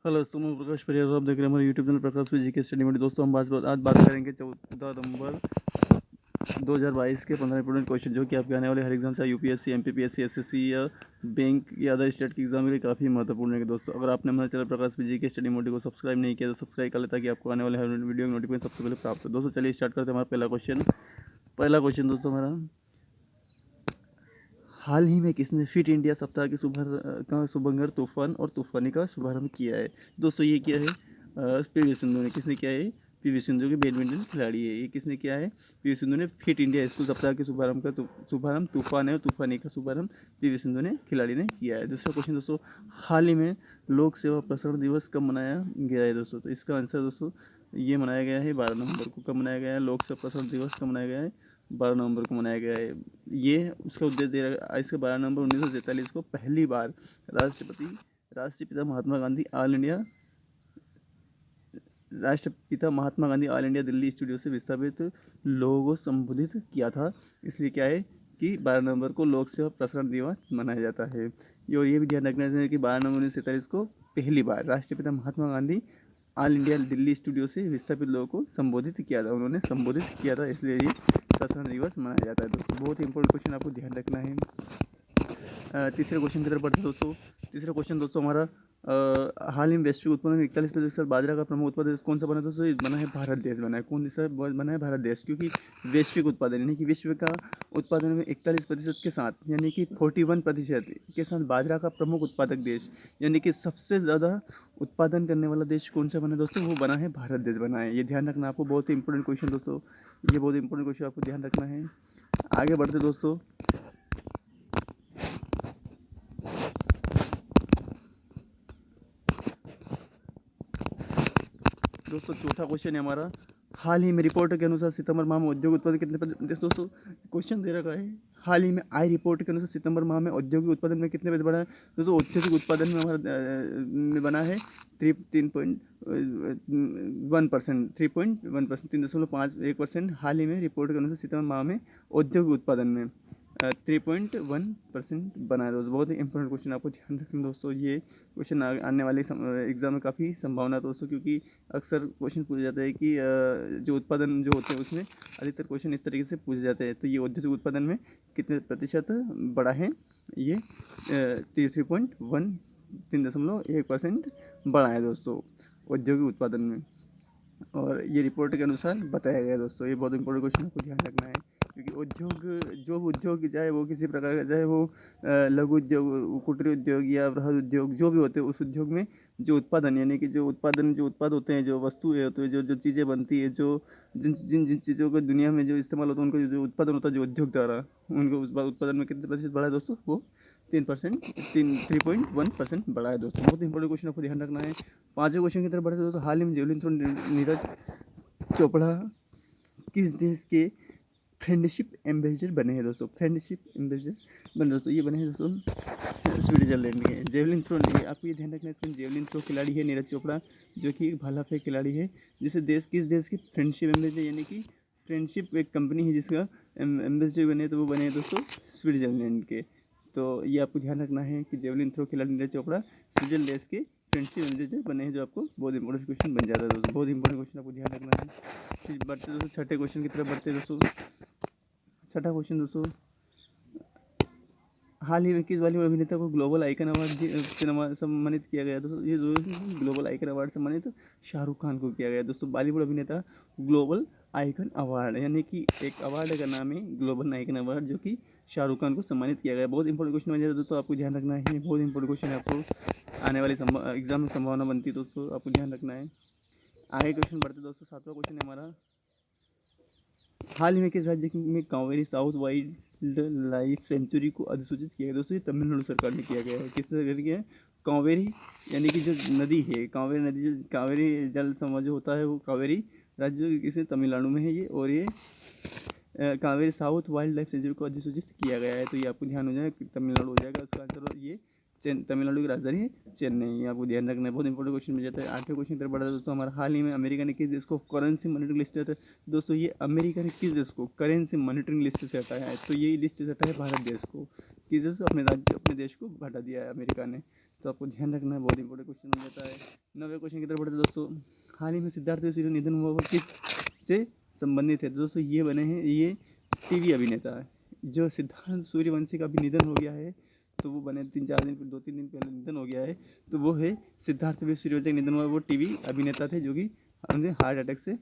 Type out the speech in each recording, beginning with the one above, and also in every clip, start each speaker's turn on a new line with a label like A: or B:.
A: Hello दोस्तों, मैं प्रकाश परियार। आप देख रहे हैं हमारे यूट्यूब चैनल प्रकाश जी के स्टडी में। दोस्तों हम आज बात करेंगे 14 नवंबर 2022 के 15 इंपोर्टेंट क्वेश्चन जो कि आपके आने वाले हर एग्जाम, चाहे यूपीएससी, एमपीपीएससी, एसएससी या बैंक या अदर स्टेट के एग्जाम के लिए काफ़ी महत्वपूर्ण है। दोस्तों अगर आपने हमारे चैनल प्रकाश जी के स्टडी मोड को सब्सक्राइब नहीं किया तो सब्सक्राइब कर ले, ताकि आपको आने वाले हर वीडियो की नोटिफिकेशन सबसे पहले प्राप्त हो। दोस्तों चलिए स्टार्ट करते हैं हमारा पहला क्वेश्चन दोस्तों हमारा, हाल ही में किसने फिट इंडिया सप्ताह के शुभंकर तूफान और तूफानी का शुभारंभ किया है? दोस्तों ये क्या है? पीवी सिंधु ने। किसने किया है? पीवी सिंधु की बैडमिंटन खिलाड़ी है। ये किसने किया है? पीवी सिंधु ने फिट इंडिया स्कूल सप्ताह के शुभारंभ तूफान है और तूफानी का शुभारंभ पीवी सिंधु ने खिलाड़ी ने किया है। दूसरा क्वेश्चन दोस्तों, हाल ही में लोक सेवा प्रसारण दिवस कब मनाया गया है? दोस्तों तो इसका आंसर दोस्तों ये मनाया गया है 12 नवंबर को। कब मनाया गया है? लोक सेवा प्रसारण दिवस कब मनाया गया है? 12 नवंबर को मनाया गया है। ये उसका उद्देश्य दे रहा है, इसके 12 नवंबर 1943 को पहली बार राष्ट्रपिता Mahatma Gandhi all India Delhi studio से विस्थापित लोगों को संबोधित किया था। इसलिए क्या है कि 12 नवंबर को लोक सेवा प्रसारण दिवस मनाया जाता है। और ये भी ध्यान रखना चाहिए कि 12 नवंबर 1947 को पहली बार राष्ट्रपिता Mahatma Gandhi all India Delhi studio से विस्थापित लोगों को संबोधित किया था। उन्होंने संबोधित किया था, इसलिए ये प्रसारण दिवस मनाया जाता है। दोस्तों बहुत ही इंपॉर्टेंट क्वेश्चन आपको ध्यान रखना है। तीसरे क्वेश्चन की तरफ बढ़ते हैं दोस्तों। तीसरा क्वेश्चन दोस्तों हमारा, हाल ही में वैश्विक उत्पादन में 41% बाजरा का प्रमुख उत्पादन कौन सा बना? दोस्तों बना है भारत देश बना है। कौन सा बना है? भारत देश। क्योंकि वैश्विक उत्पादन यानी कि विश्व का उत्पादन में 41% के साथ, यानी कि 41% के साथ बाजरा का प्रमुख उत्पादक देश, यानी कि सबसे ज़्यादा उत्पादन करने वाला देश कौन सा बना दोस्तों? वो बना है भारत देश बना है। ये ध्यान रखना आपको, बहुत ही इंपॉर्टेंट क्वेश्चन दोस्तों, ये बहुत इंपॉर्टेंट क्वेश्चन आपको ध्यान रखना है। आगे बढ़ते दोस्तों, चौथा क्वेश्चन है हमारा, हाल ही में रिपोर्ट के अनुसार सितंबर माह में औद्योगिक उत्पादन कितने प्रतिशत? दोस्तों क्वेश्चन दे रखा है, हाल ही में आई रिपोर्ट के अनुसार सितंबर माह में औद्योगिक उत्पादन में कितने प्रतिशत बढ़ा है? दोस्तों औद्योगिक उत्पादन में हमारा में बना है 3.1%, 3.1%, हाल ही में रिपोर्ट के अनुसार सितंबर माह में औद्योगिक उत्पादन में 3.1% बना है। दोस्तों बहुत ही इंपॉर्टेंट क्वेश्चन आपको ध्यान रखना दोस्तों। ये क्वेश्चन आने वाले एग्जाम में काफ़ी संभावना है दोस्तों, क्योंकि अक्सर क्वेश्चन पूछा जाता है कि जो उत्पादन जो होते हैं उसमें अधिकतर क्वेश्चन इस तरीके से पूछे जाते हैं। तो ये औद्योगिक उत्पादन में कितने प्रतिशत बढ़ा है? ये 3.1% बढ़ा है दोस्तों औद्योगिक उत्पादन में, और ये रिपोर्ट के अनुसार बताया गया दोस्तों। ये बहुत इंपॉर्टेंट क्वेश्चन आपको ध्यान रखना है, क्योंकि उद्योग चाहे वो किसी प्रकार का, चाहे वो लघु उद्योग, कुटीर उद्योग या बृहद उद्योग जो भी होते हैं, उस उद्योग में जो उत्पादन यानी कि जो उत्पाद होते हैं, जो वस्तुएं होती है, जो चीज़ें बनती है, जो जिन जिन जिन चीज़ों को दुनिया में जो इस्तेमाल होता है, उनका जो उत्पादन होता है जो उद्योग द्वारा, उनको उस उत्पादन में कितने प्रतिशत बढ़ा है दोस्तों? वो 3.1% बढ़ा है दोस्तों। बहुत इंपॉर्टेंट क्वेश्चन आपको ध्यान रखना है। पांचवें क्वेश्चन की तरफ बढ़ते दोस्तों, हाल ही में जेवलिन थ्रो नीरज चोपड़ा किस देश के फ्रेंडशिप एम्बेसडर बने हैं? दोस्तों फ्रेंडशिप एम्बेसडर बने दोस्तों, ये बने हैं दोस्तों स्विट्जरलैंड के। जेवलिन थ्रो, आपको ये ध्यान रखना है, जेवलिन थ्रो खिलाड़ी है नीरज चोपड़ा, जो कि एक भाला फेंक खिलाड़ी है, जिसे किस देश की फ्रेंडशिप एम्बेसडर, यानी कि फ्रेंडशिप एक कंपनी है जिसका एम्बेसडर बने, तो वो बने दोस्तों स्विट्जरलैंड के। तो ये आपको ध्यान रखना है कि जेवलिन थ्रो खिलाड़ी नीरज चोपड़ा स्विट्जरलैंड देश के फ्रेंडशिप एम्बेसडर बने हैं, जो आपको बहुत इंपॉर्टेंट क्वेश्चन बन जाता है दोस्तों। बहुत इंपॉर्टेंट क्वेश्चन आपको ध्यान रखना है। फिर बढ़ते दोस्तों छठे क्वेश्चन की तरफ बढ़ते दोस्तों। छठा क्वेश्चन दोस्तों, हाल ही में किस बॉलीवुड अभिनेता को ग्लोबल आइकन अवार्ड से सम्मानित किया गया? दोस्तों ये ग्लोबल आइकन अवार्ड सम्मानित शाहरुख खान को किया गया। दोस्तों बॉलीवुड अभिनेता ग्लोबल आइकन अवार्ड, यानी कि एक अवार्ड का नाम है ग्लोबल आइकन अवार्ड, जो कि शाहरुख खान को सम्मानित किया गया। बहुत इंपॉर्टेंट क्वेश्चन बन जाता है दोस्तों, आपको ध्यान रखना है। बहुत इंपॉर्टेंट क्वेश्चन है, आपको आने वाले एग्जाम में संभावना बनती है दोस्तों, आपको ध्यान रखना है। आगे क्वेश्चन बढ़ते दोस्तों, सातवां क्वेश्चन है हमारा, हाल ही में किस राज्य में Kaveri south wild life sanctuary को अधिसूचित किया गया? दोस्तों ये तमिलनाडु सरकार ने किया गया है। किस सरकार किया है? कावेरी, यानी कि जो नदी है कावेरी नदी, जो कावेरी जल समूह जो होता है, वो कावेरी राज्य किसे तमिलनाडु में है ये, और ये Kaveri south wild life sanctuary को अधिसूचित किया गया है। तो ये आपको ध्यान हो जाए कि तमिलनाडु हो जाएगा उसका आंसर, ये तमिलनाडु की राजधानी है चेन्नई। आपको ध्यान रखना है, बहुत इंपॉर्टेंट क्वेश्चन मिल जाता है। आठवें क्वेश्चन की तरफ बढ़ा दोस्तों, हमारा हाल ही में अमेरिका ने किस देश को करेंसी मॉनिटरिंग लिस्ट से, दोस्तों ये अमेरिका ने किस देश को करेंसी मॉनिटरिंग लिस्ट से हटाया है? तो ये लिस्ट से हटाया है भारत देश को। किस देश को? अपने देश को हटा दिया है अमेरिका ने। तो आपको ध्यान रखना है, बहुत इंपॉर्टेंट क्वेश्चन बन जाता है। 9वें क्वेश्चन की तरफ बढ़ते दोस्तों। हाल ही में सिद्धार्थ सूर्य निधन हुआ, वो किस से संबंधित है? दोस्तों ये बने हैं, ये टीवी अभिनेता है। जो सिद्धार्थ सूर्यवंशी का अभी निधन हो गया है, तो वो बने 2-3 दिन पहले निधन हो गया है। तो वो है सिद्धार्थ सूर्यवंशी का निधन हुआ, वो टीवी अभिनेता थे जो कि उनके हार्ट अटैक से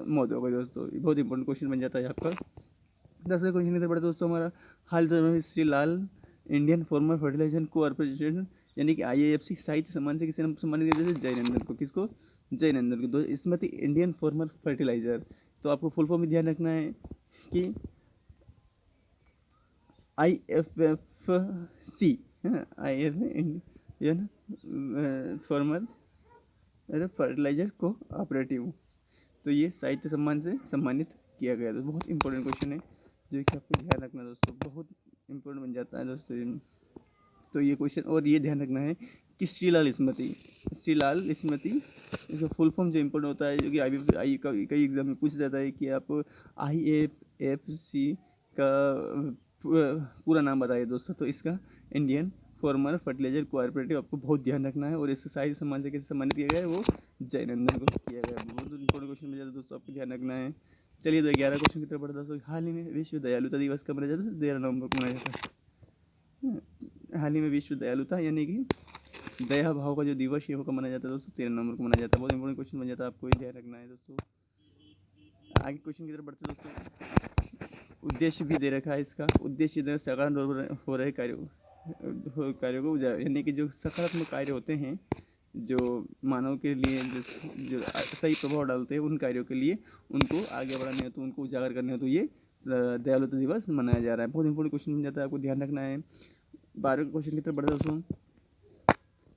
A: मौत हो गई दोस्तों। बहुत इंपॉर्टेंट क्वेश्चन बन जाता है आपका। 10वें क्वेश्चन की तरफ बढ़ते दोस्तों। हमारा हाल में Shri Lal Indian farmer fertiliser कोऑर्पोरेशन यानी कि IAFC साहित्य सम्मान से किसे सम्मानित किया जाता है? जयनंदन को। किसको? जयनंदन को। स्मृति इंडियन फार्मर फर्टिलाइजर। तो आपको फुल फॉर्म में ध्यान रखना है कि IFFC है ना, IF Indian farmer fertiliser cooperative. तो ये साहित्य सम्मान से सम्मानित किया गया। तो बहुत इंपॉर्टेंट क्वेश्चन है जो कि आपको ध्यान रखना दोस्तों, बहुत इंपॉर्टेंट बन जाता है दोस्तों। तो ये क्वेश्चन और ये ध्यान रखना है कि श्रीलाल स्मृति इसका फुल फॉर्म जो इम्पोर्टेंट होता है, जो कि आई कई एग्जाम में पूछा जाता है कि आप IFFC का पूरा नाम बताइए दोस्तों। तो इसका इंडियन फार्मर फर्टिलाइजर कोऑपरेटिव आपको बहुत ध्यान रखना है। और इससे साहित्य सम्मान से कैसे सम्मानित किया गया है? वो जयनंदन को किया गया है। बहुत इंपॉर्टेंट क्वेश्चन मिल जाता है दोस्तों, आपको ध्यान रखना है। चलिए, तो 11 क्वेश्चन की तरफ बढ़ता है दोस्तों। हाल ही में विश्व दयालुता दिवस कब मनाया जाता है? 13 नवंबर को मनाया जाता है। हाल ही में विश्व दयालुता यानी कि दया भाव का जो दिवस है वो कब मनाया जाता है दोस्तों? 13 नवंबर को मनाया जाता है। बहुत इंपॉर्टेंट क्वेश्चन बन जाता है, आपको ये ध्यान रखना है दोस्तों। आगे क्वेश्चन की तरफ बढ़ते दोस्तों। उद्देश्य भी दे रखा है इसका। उद्देश्य सकारात्मक हो रहे कार्यों को यानी कि जो सकारात्मक कार्य होते हैं जो मानव के लिए जो सही प्रभाव डालते हैं, उन कार्यों के लिए उनको आगे बढ़ाने हो तो उनको उजागर करने हो तो ये दयालुता दिवस मनाया जा रहा है। बहुत इंपॉर्टेंट क्वेश्चन बन जाता है, आपको ध्यान रखना है। 12वें क्वेश्चन की तरफ बढ़ते दोस्तों।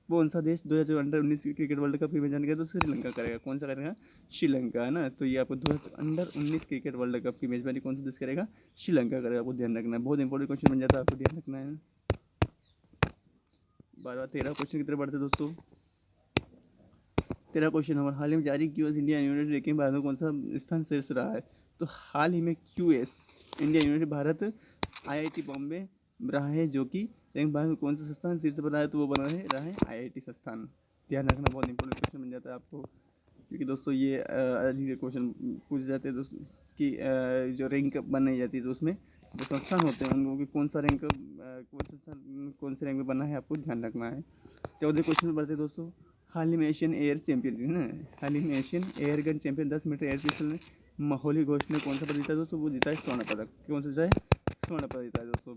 A: कौन सा देश 2014 अंडर-19 क्रिकेट वर्ल्ड कप की मेजबानी करेगा? तो श्रीलंका करेगा। कौन सा करेगा? श्रीलंका है ना। तो ये आपको अंडर-19 क्रिकेट वर्ल्ड कप की मेजबानी कौन सा देश करेगा? श्रीलंका करेगा। आपको ध्यान रखना है, बहुत इंपॉर्टेंट क्वेश्चन बन जाता है, आपको ध्यान रखना है। 13 क्वेश्चन की तरफ बढ़ते दोस्तों। 13 क्वेश्चन हमारा हाल ही में जारी QS India university ranking Bharat में कौन सा स्थान शीर्ष रहा है? तो हाल ही में QS India university Bharat IIT Bombay रहा है, जो कि रैंक भारत में कौन सा संस्थान शीर्ष पर रहा है? तो वो बना रहा है IIT संस्थान। ध्यान रखना, बहुत इंपॉर्टेंट क्वेश्चन बन जाता है आपको, क्योंकि दोस्तों ये अधिक क्वेश्चन पूछे जाते हैं दोस्तों कि जो रैंक बनाई जाती है तो उसमें जो संस्थान होते हैं उनको कि कौन सा रैंक कौन से रैंक में बना है, आपको ध्यान रखना है। 14 क्वेश्चन में बढ़ते दोस्तों। हाल ही में एशियन एयर चैंपियन है ना, हाल ही में Asian air gun champion 10 metre air pistol में माहौली घोष ने कौन सा पदक जीता है दोस्तों? वो जीता है स्वर्ण पदक। कौन सा जीता है? स्वर्ण पदक जीता है दोस्तों।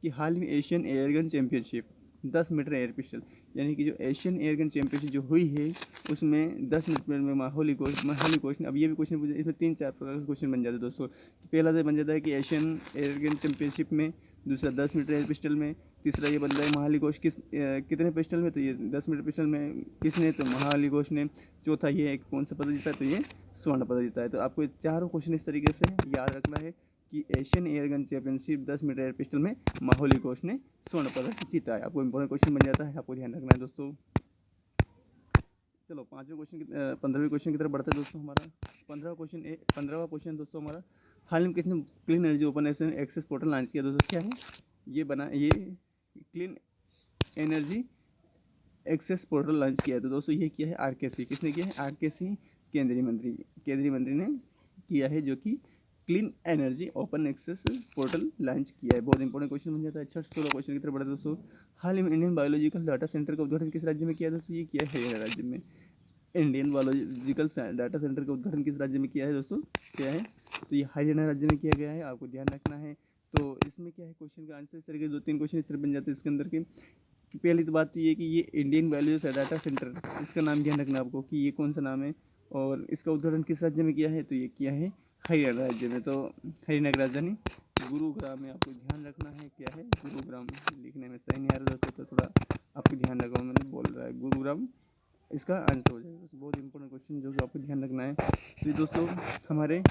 A: कि हाल ही में Asian airgun championship 10 metre air pistol यानी कि जो एशियन एयरगन चैंपियनशिप जो हुई है उसमें 10 मीटर में माहौली घोष ने, अब ये भी क्वेश्चन पूछे, इसमें 3-4 प्रकार के क्वेश्चन बन जाते हैं दोस्तों। पहला तो बन जाता है कि एशियन एयरगन चैंपियनशिप में, दूसरा 10 मीटर एयर पिस्टल में, तीसरा ये बनता है महाली घोष कितने पिस्टल में? तो ये 10 मीटर पिस्टल में किसने? तो महाली घोष ने। चौथा ये कौन सा पदक जीता है? तो ये स्वर्ण पदक जीता है। तो आपको चारों क्वेश्चन इस तरीके से याद रखना है कि Asian airgun championship 10 metre air pistol में माहौली घोष ने स्वर्ण पदक जीता है। आपको इंपॉर्टेंट क्वेश्चन बन जाता है, आपको ध्यान रखना है दोस्तों। चलो 15वें क्वेश्चन की तरफ बढ़ते हैं दोस्तों। हमारा 15वां क्वेश्चन दोस्तों हमारा, हाल में किसने clean energy open access portal launch किया दोस्तों? क्या है ये clean energy access portal launch किया है। तो दोस्तों ये किया है RKC। किसने किया है? RKC केंद्रीय मंत्री ने किया है, जो कि clean energy open access portal launch किया है। बहुत इंपॉर्टेंट क्वेश्चन बन जाता है। 16 क्वेश्चन की तरफ बढ़े दोस्तों। हाल ही में इंडियन बायोलॉजिकल डाटा सेंटर का उद्घाटन किस राज्य में किया दोस्तों? ये किया है हरियाणा राज्य में। इंडियन बायोलॉजिकल डाटा सेंटर का उद्घाटन किस राज्य में किया है दोस्तों? क्या है? तो ये हरियाणा राज्य में किया गया है, आपको ध्यान रखना है। तो इसमें क्या है, क्वेश्चन का आंसर इस तरीके 2-3 क्वेश्चन इस तरह बन जाते हैं इसके अंदर के। पहली तो बात ये है कि ये इंडियन बायोलॉजिकल डाटा सेंटर, इसका नाम ध्यान रखना आपको कि ये कौन सा नाम है और इसका उद्घाटन किस राज्य में किया है? तो ये किया है हरियाणा राज्य में। तो हरियाणा की राजधानी गुरुग्राम में, आपको ध्यान रखना है। क्या है? गुरुग्राम। लिखने में सही नहीं आ रहा दोस्तों, तो थोड़ा आपको ध्यान रखना, मैंने बोल रहा है गुरुग्राम इसका आंसर हो जाएगा। दोस्तों बहुत इंपॉर्टेंट क्वेश्चन जो कि आपको ध्यान रखना है। तो दोस्तों हमारे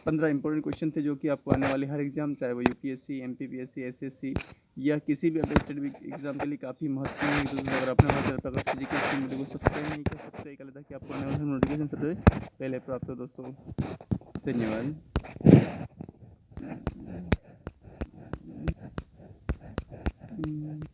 A: 15 इंपॉर्टेंट क्वेश्चन थे जो कि आपको आने वाले हर एग्जाम, चाहे वो UPSC, MPPSC, SSC या किसी भी अदर स्टेट एग्जाम के लिए काफ़ी महत्वपूर्ण है। दोस्तों अगर आपने हमारे प्रकाश जी के वीडियो को सब्सक्राइब नहीं किया, सब्सक्राइब कर लेता कि आपको आने वाले नोटिफिकेशन सबसे पहले प्राप्त हो दोस्तों। धन्यवाद। हम्म।